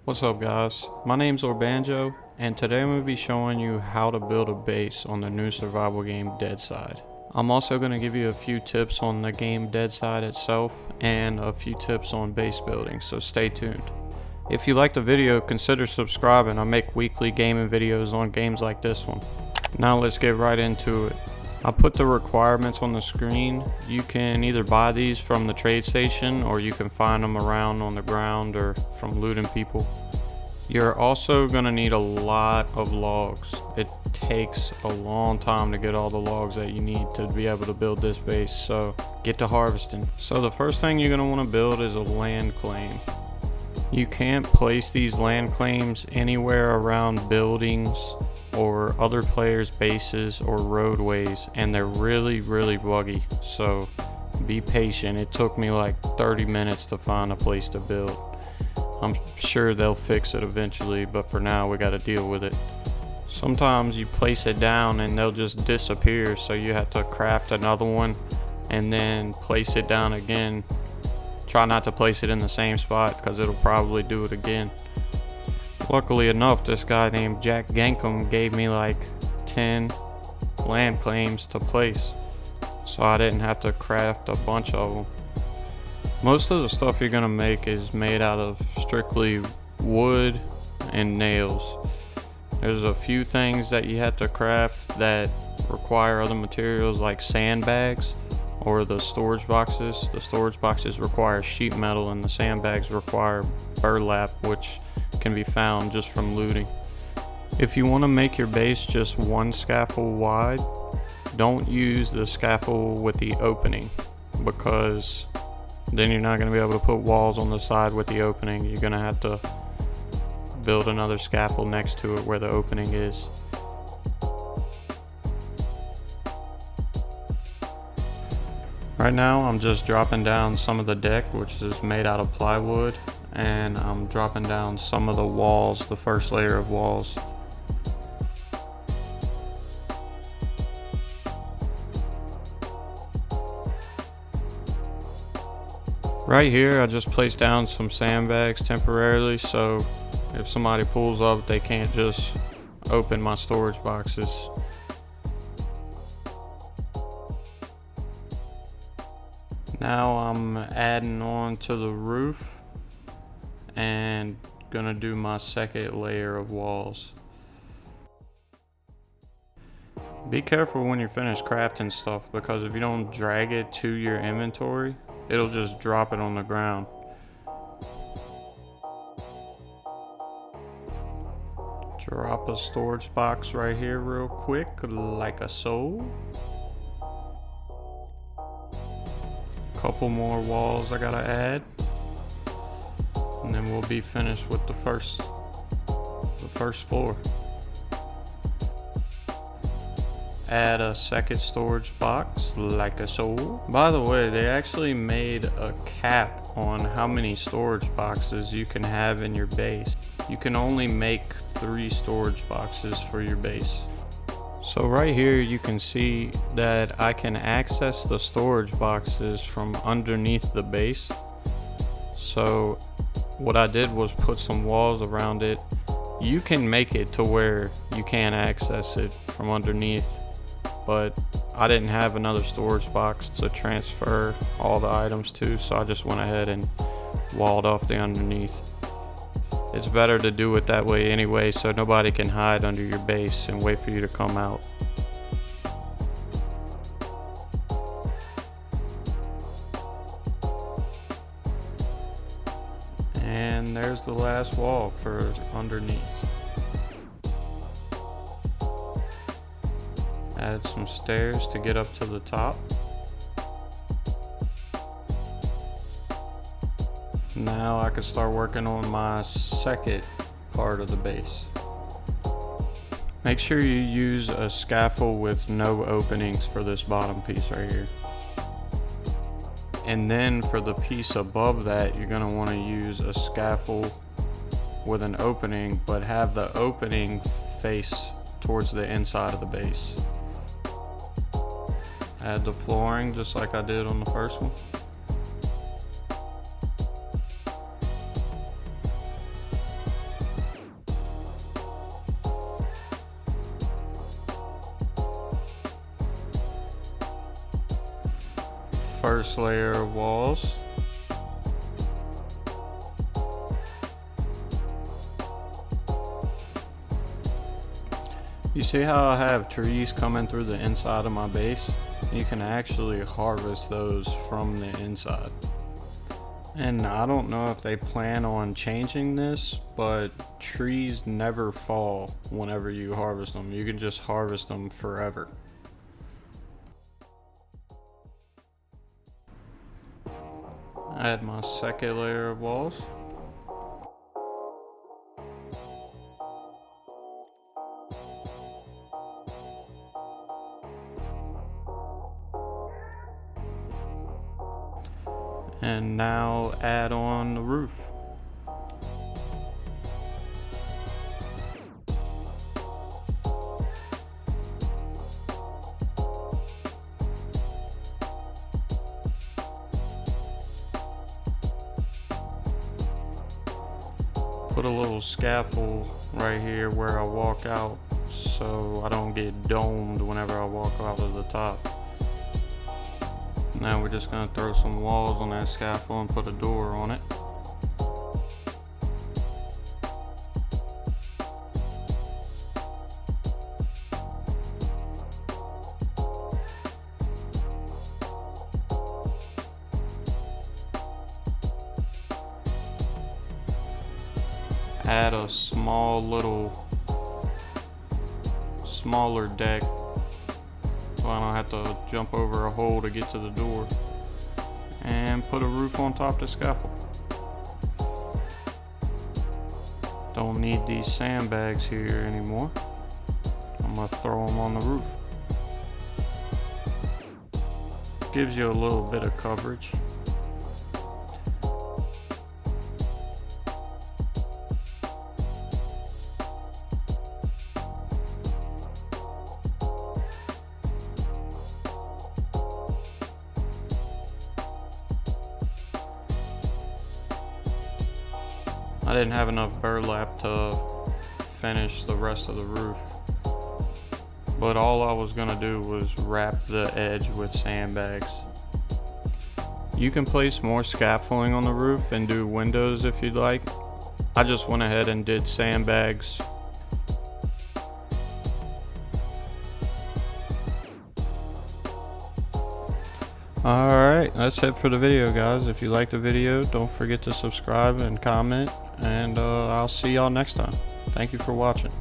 What's up guys, my name's Orbanjo, and today I'm going to be showing you how to build a base on the new survival game Deadside. I'm also going to give you a few tips on the game Deadside itself and a few tips on base building, so stay tuned. If you like the video, consider subscribing. I make weekly gaming videos on games like this one. Now let's get right into it. I put the requirements on the screen. You can either buy these from the trade station or you can find them around on the ground or from looting people. You're also going to need a lot of logs. It takes a long time to get all the logs that you need to be able to build this base, so get to harvesting. So the first thing you're going to want to build is a land claim. You can't place these land claims anywhere around buildings or other players' bases or roadways, and they're really buggy, so be patient. It took me like 30 minutes to find a place to build. I'm sure they'll fix it eventually, but for now we got to deal with it. Sometimes you place it down and they'll just disappear, so you have to craft another one and then place it down again. Try not to place it in the same spot because it'll probably do it again. Luckily enough, this guy named Jack Gankum gave me like 10 land claims to place, so I didn't have to craft a bunch of them. Most of the stuff you're gonna make is made out of strictly wood and nails. There's a few things that you have to craft that require other materials like sandbags or the storage boxes. The storage boxes require sheet metal and the sandbags require burlap, which can be found just from looting. If you want to make your base just one scaffold wide, don't use the scaffold with the opening, because then you're not going to be able to put walls on the side with the opening. You're going to have to build another scaffold next to it where the opening is. Right now I'm just dropping down some of the deck, which is made out of plywood, and I'm dropping down some of the walls, the first layer of walls. Right here I just placed down some sandbags temporarily, so if somebody pulls up they can't just open my storage boxes. Now I'm adding on to the roof and gonna do my second layer of walls. Be careful when you're finished crafting stuff, because if you don't drag it to your inventory, it'll just drop it on the ground. Drop a storage box right here real quick, like a so. Couple more walls I gotta add, and then we'll be finished with the first floor. Add a second storage box like a so. By the way, they actually made a cap on how many storage boxes you can have in your base. You can only make 3 storage boxes for your base. So right here you can see that I can access the storage boxes from underneath the base. So what I did was put some walls around it. You can make it to where you can't access it from underneath, but I didn't have another storage box to transfer all the items to, so I just went ahead and walled off the underneath. It's better to do it that way anyway, so nobody can hide under your base and wait for you to come out. And there's the last wall for underneath. Add some stairs to get up to the top. Now I can start working on my second part of the base. Make sure you use a scaffold with no openings for this bottom piece right here. And then for the piece above that, you're going to want to use a scaffold with an opening, but have the opening face towards the inside of the base. Add the flooring just like I did on the first one. first layer of walls. You see how I have trees coming through the inside of my base? You can actually harvest those from the inside. And I don't know if they plan on changing this, but trees never fall whenever you harvest them. You can just harvest them forever. Add my second layer of walls. And now add on the roof. Put a little scaffold right here where I walk out so I don't get domed whenever I walk out of the top. Now we're just going to throw some walls on that scaffold and put a door on it. Add a smaller deck so I don't have to jump over a hole to get to the door, and put a roof on top of the scaffold. Don't need these sandbags here anymore. I'm gonna throw them on the roof. Gives you a little bit of coverage. I didn't have enough burlap to finish the rest of the roof, but all I was gonna do was wrap the edge with sandbags. You can place more scaffolding on the roof and do windows if you'd like. I just went ahead and did sandbags. Alright, that's it for the video, guys. If you liked the video, don't forget to subscribe and comment, and I'll see y'all next time. Thank you for watching.